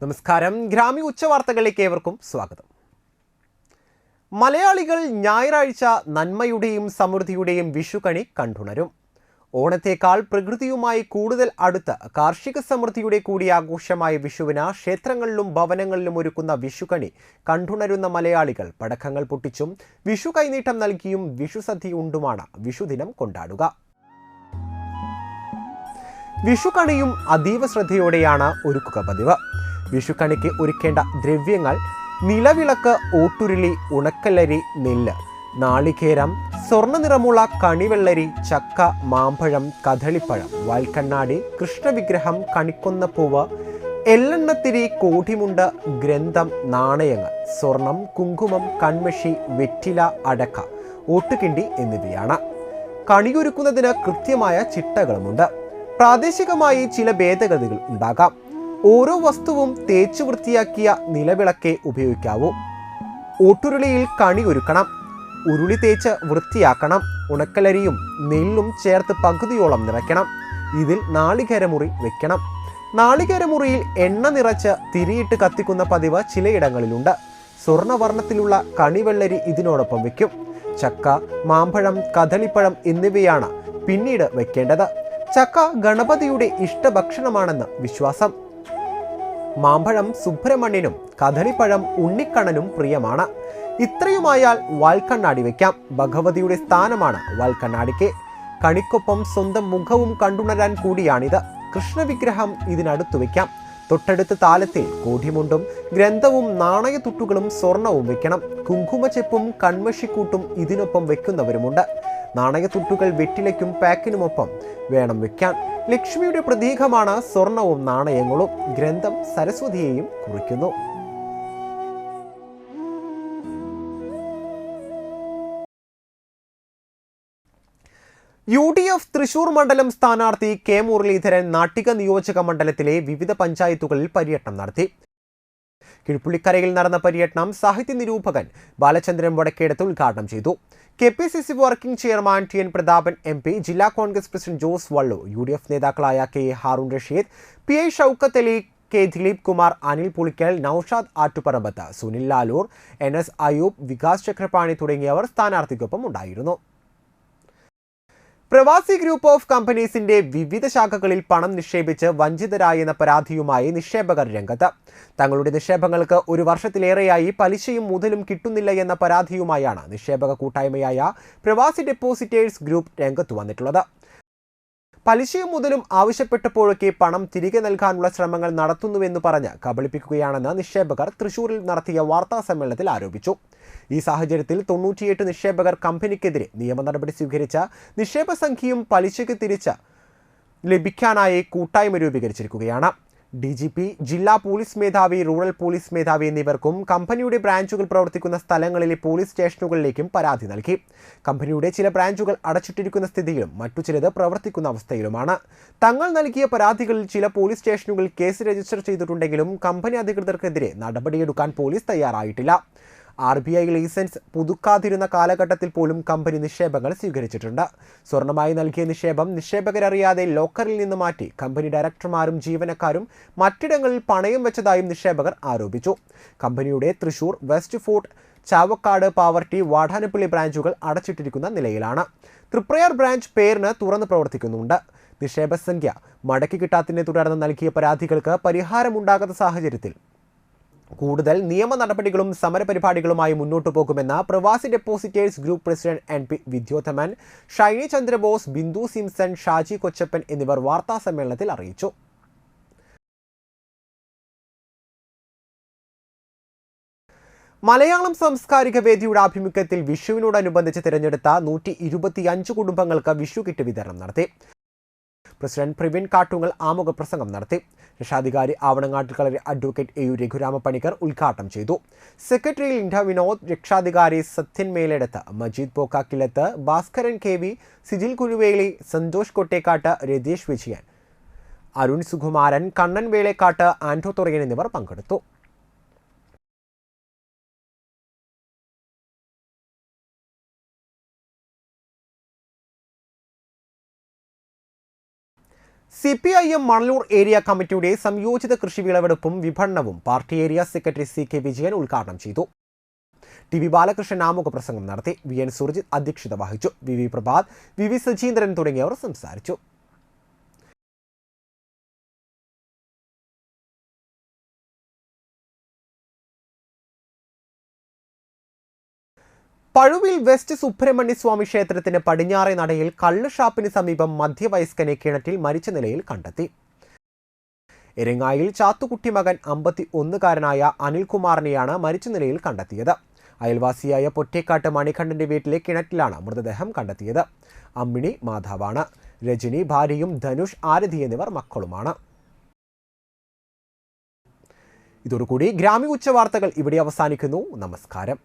നമസ്കാരം. ഗ്രാമീയ ഉച്ചവാർത്തകളിലേക്ക് ഏവർക്കും സ്വാഗതം. മലയാളികൾ ഞായറാഴ്ച നന്മയുടെയും സമൃദ്ധിയുടെയും വിഷുക്കണി കണ്ടുണരും. ഓണത്തേക്കാൾ പ്രകൃതിയുമായി കൂടുതൽ അടുത്ത് കാർഷിക സമൃദ്ധിയുടെ കൂടി ആഘോഷമായ വിഷുവിന് ക്ഷേത്രങ്ങളിലും ഭവനങ്ങളിലും ഒരുക്കുന്ന വിഷുക്കണി കണ്ടുണരുന്ന മലയാളികൾ പടക്കങ്ങൾ പൊട്ടിച്ചും വിഷു കൈനീട്ടം നൽകിയും വിഷുസദ്യ ഉണ്ടുമാണ് വിഷുദിനം കൊണ്ടാടുക. വിഷുക്കണിയും അതീവ ശ്രദ്ധയോടെയാണ് ഒരുക്കുക പതിവ്. വിഷുക്കണിക്ക് ഒരുക്കേണ്ട ദ്രവ്യങ്ങൾ: നിലവിളക്ക്, ഓട്ടുരുളി, ഉണക്കലരി, നെല്ല്, നാളികേരം, സ്വർണ്ണ നിറമുള്ള കണിവെള്ളരി, ചക്ക, മാമ്പഴം, കദളിപ്പഴം, വാൽക്കണ്ണാടി, കൃഷ്ണവിഗ്രഹം, കണിക്കൊന്നപ്പൂവ്, എള്ളെണ്ണത്തിരി, കോടിമുണ്ട്, ഗ്രന്ഥം, നാണയങ്ങൾ, സ്വർണം, കുങ്കുമം, കൺമഷി, വെറ്റില, അടക്ക, ഓട്ടുകിണ്ടി എന്നിവയാണ്. കണിയൊരുക്കുന്നതിന് കൃത്യമായ ചിട്ടകളുമുണ്ട്. പ്രാദേശികമായി ചില ഭേദഗതികൾ ഉണ്ടാകാം. ഓരോ വസ്തുവും തേച്ചു വൃത്തിയാക്കിയ നിലവിളക്കേ ഉപയോഗിക്കാവൂ. ഓട്ടുരുളിയിൽ കണി ഒരുക്കണം. ഉരുളി തേച്ച് വൃത്തിയാക്കണം. ഉണക്കലരിയും നെല്ലും ചേർത്ത് പകുതിയോളം നിറയ്ക്കണം. ഇതിൽ നാളികേരമുറി വെക്കണം. നാളികേരമുറിയിൽ എണ്ണ നിറച്ച് തിരിയിട്ട് കത്തിക്കുന്ന പതിവ് ചിലയിടങ്ങളിലുണ്ട്. സ്വർണ്ണവർണ്ണത്തിലുള്ള കണിവെള്ളരി ഇതിനോടൊപ്പം വയ്ക്കും. ചക്ക, മാമ്പഴം, കദളിപ്പഴം എന്നിവയാണ് പിന്നീട് വെക്കേണ്ടത്. ചക്ക ഗണപതിയുടെ ഇഷ്ടഭക്ഷണമാണെന്ന് വിശ്വാസം. മാമ്പഴം സുബ്രഹ്മണ്യനും കദളിപ്പഴം ഉണ്ണിക്കണ്ണനും പ്രിയമാണ്. ഇത്രയുമായാൽ വാൽക്കണ്ണാടി വയ്ക്കാം. ഭഗവതിയുടെ സ്ഥാനമാണ് വാൽക്കണ്ണാടിക്ക്. കണിക്കൊപ്പം സ്വന്തം മുഖവും കണ്ടുണരാൻ കൂടിയാണിത്. കൃഷ്ണവിഗ്രഹം ഇതിനടുത്തു വയ്ക്കാം. തൊട്ടടുത്ത താലത്തിൽ കോടിമുണ്ടും ഗ്രന്ഥവും നാണയത്തുട്ടുകളും സ്വർണവും വെക്കണം. കുങ്കുമച്ചെപ്പും കൺമഷിക്കൂട്ടും ഇതിനൊപ്പം വെക്കുന്നവരുമുണ്ട്. നാണയത്തുട്ടുകൾ വെറ്റിലയ്ക്കും പാക്കിനുമൊപ്പം വേണം വെക്കാൻ. ലക്ഷ്മിയുടെ പ്രതീകമാണ് സ്വർണവും നാണയങ്ങളും. ഗ്രന്ഥം സരസ്വതിയെയും കുറിക്കുന്നു. UDF തൃശൂർ മണ്ഡലം സ്ഥാനാർത്ഥി കെ മുരളീധരൻ നാട്ടിക നിയോജക മണ്ഡലത്തിലെ വിവിധ പഞ്ചായത്തുകളിൽ പര്യടനം നടത്തി. കിഴുപ്പുള്ളിക്കരയിൽ നടന്ന പര്യടനം സാഹിത്യ നിരൂപകൻ ബാലചന്ദ്രൻ വടക്കേടത്ത് ഉദ്ഘാടനം ചെയ്തു. KPCC working chairman TN Prathapan MP, ജില്ലാ കോൺഗ്രസ് പ്രസിഡന്റ് ജോസ് വള്ളു, UDF നേതാക്കളായ KA Haroon Rasheed, PI Shoukath Ali, K Dileep Kumar, Anil Pulickal, Noushad Attuparambath, Sunil Lalur, NS Ayoob, Vikas Chakrapani തുടങ്ങിയവർ സ്ഥാനാർത്ഥിക്കൊപ്പം ഉണ്ടായിരുന്നു. പ്രവാസി ഗ്രൂപ്പ് ഓഫ് കമ്പനീസിന്റെ വിവിധ ശാഖകളിൽ പണം നിക്ഷേപിച്ച് വഞ്ചിതരായെന്ന പരാതിയുമായി നിക്ഷേപകർ രംഗത്ത്. തങ്ങളുടെ നിക്ഷേപങ്ങൾക്ക് ഒരു വർഷത്തിലേറെയായി പലിശയും മുതലും കിട്ടുന്നില്ല എന്ന പരാതിയുമായാണ് നിക്ഷേപക കൂട്ടായ്മയായ പ്രവാസി ഡെപ്പോസിറ്റേഴ്സ് ഗ്രൂപ്പ് രംഗത്ത് വന്നിട്ടുള്ളത്. പലിശയും മുതലും ആവശ്യപ്പെട്ടപ്പോഴൊക്കെ പണം തിരികെ നൽകാനുള്ള ശ്രമങ്ങൾ നടത്തുന്നുവെന്ന് പറഞ്ഞ് കബളിപ്പിക്കുകയാണെന്ന് നിക്ഷേപകർ തൃശൂരിൽ നടത്തിയ വാർത്താ സമ്മേളനത്തിൽ ആരോപിച്ചു. ഈ സാഹചര്യത്തിൽ 98 നിക്ഷേപകർ കമ്പനിക്കെതിരെ നിയമ നടപടി സ്വീകരിച്ച നിക്ഷേപ സംഖ്യയും പലിശയ്ക്ക് തിരിച്ച് ലഭിക്കാനായി കൂട്ടായ്മ രൂപീകരിച്ചിരിക്കുകയാണ്. DGP, ജില്ലാ പോലീസ് മേധാവി, റൂറൽ പോലീസ് മേധാവി എന്നിവർക്കും കമ്പനിയുടെ ബ്രാഞ്ചുകൾ പ്രവർത്തിക്കുന്ന സ്ഥലങ്ങളിലെ പോലീസ് സ്റ്റേഷനുകളിലേക്കും പരാതി നൽകി. കമ്പനിയുടെ ചില ബ്രാഞ്ചുകൾ അടച്ചിട്ടിരിക്കുന്ന സ്ഥിതിയിലും മറ്റു ചിലത് പ്രവർത്തിക്കുന്ന അവസ്ഥയിലുമാണ്. തങ്ങൾ നൽകിയ പരാതികളിൽ ചില പോലീസ് സ്റ്റേഷനുകളിൽ കേസ് രജിസ്റ്റർ ചെയ്തിട്ടുണ്ടെങ്കിലും കമ്പനി അധികൃതർക്കെതിരെ നടപടിയെടുക്കാൻ പോലീസ് തയ്യാറായിട്ടില്ല. RBI ലൈസൻസ് പുതുക്കാതിരുന്ന കാലഘട്ടത്തിൽ പോലും കമ്പനി നിക്ഷേപങ്ങൾ സ്വീകരിച്ചിട്ടുണ്ട്. സ്വർണമായി നൽകിയ നിക്ഷേപം നിക്ഷേപകരറിയാതെ ലോക്കറിൽ നിന്ന് മാറ്റി കമ്പനി ഡയറക്ടർമാരും ജീവനക്കാരും മറ്റിടങ്ങളിൽ പണയം വെച്ചതായും നിക്ഷേപകർ ആരോപിച്ചു. കമ്പനിയുടെ തൃശൂർ, വെസ്റ്റ് ഫോർട്ട്, ചാവക്കാട്, പാവർട്ടി, വാടാനപ്പള്ളി ബ്രാഞ്ചുകൾ അടച്ചിട്ടിരിക്കുന്ന നിലയിലാണ്. തൃപ്രയാർ ബ്രാഞ്ച് പേരിന് തുറന്ന് പ്രവർത്തിക്കുന്നുണ്ട്. നിക്ഷേപ സംഖ്യ മടക്കി കിട്ടാത്തതിനെ തുടർന്ന് നൽകിയ പരാതികൾക്ക് പരിഹാരമുണ്ടാകാത്ത സാഹചര്യത്തിൽ കൂടുതൽ നിയമ നടപടികളും സമരപരിപാടികളുമായി മുന്നോട്ടു പോകുമെന്ന് Pravasi depositors group president NP Vidyothaman, Shiny Chandrabose, Bindu Simson, Shaji Kochappan എന്നിവർ വാർത്താ സമ്മേളനത്തിൽ അറിയിച്ചു. മലയാളം സാംസ്കാരിക വേദിയുടെ ആഭിമുഖ്യത്തിൽ വിഷുവിനോടനുബന്ധിച്ച് തിരഞ്ഞെടുത്ത 125 കുടുംബങ്ങൾക്ക് വിഷു കിറ്റ് വിതരണം നടത്തി. പ്രസിഡന്റ് പ്രവീൺ കാട്ടുങ്ങൽ ആമുഖ പ്രസംഗം നടത്തി. രക്ഷാധികാരി ആവണങ്ങാട്ടിൽ കളരി അഡ്വക്കേറ്റ് AU രഘുരാമപ്പണിക്കർ ഉദ്ഘാടനം ചെയ്തു. സെക്രട്ടറി ലിൻഡ വിനോദ്, രക്ഷാധികാരി സത്യൻ മേലെടുത്ത്, മജീദ് പോക്കാക്കിലത്ത്, ഭാസ്കരൻ KV, സിജിൽ കുരുവേലി, സന്തോഷ് കൊട്ടേക്കാട്ട്, രതീഷ് വിജയൻ, അരുൺ സുകുമാരൻ, കണ്ണൻ വേളേക്കാട്ട്, ആൻഡോ തുറയൻ എന്നിവർ പങ്കെടുത്തു. CPIM മണലൂർ ഏരിയ കമ്മിറ്റിയുടെ സംയോജിത കൃഷി വിളവെടുപ്പും വിപണനവും party area secretary CK Vijayan ഉദ്ഘാടനം ചെയ്തു. TV ബാലകൃഷ്ണൻ ആമുഖ പ്രസംഗം നടത്തി. VN സുർജിത് അധ്യക്ഷത വഹിച്ചു. VV പ്രഭാത്, VV സജീന്ദ്രൻ തുടങ്ങിയവർ സംസാരിച്ചു. പഴുവിൽ വെസ്റ്റ് സുബ്രഹ്മണ്യ സ്വാമി ക്ഷേത്രത്തിന് പടിഞ്ഞാറേ നടയിൽ കള്ള് ഷാപ്പിന് സമീപം മധ്യവയസ്കനെ കിണറ്റിൽ മരിച്ച നിലയിൽ കണ്ടെത്തി. എരങ്ങായിൽ ചാത്തുകുട്ടി മകൻ 51-കാരനായ അനിൽകുമാറിനെയാണ് മരിച്ച നിലയിൽ കണ്ടെത്തിയത്. അയൽവാസിയായ പൊറ്റേക്കാട്ട് മണികണ്ഠന്റെ വീട്ടിലെ കിണറ്റിലാണ് മൃതദേഹം കണ്ടെത്തിയത്. അമ്മിണി മാധവാണ്. രജനി ഭാര്യയും ധനുഷ് ആരതി എന്നിവർ മക്കളുമാണ്. ഇതോടുകൂടി ഗ്രാമീയ ഉച്ചവാർത്തകൾ ഇവിടെ അവസാനിക്കുന്നു. നമസ്കാരം.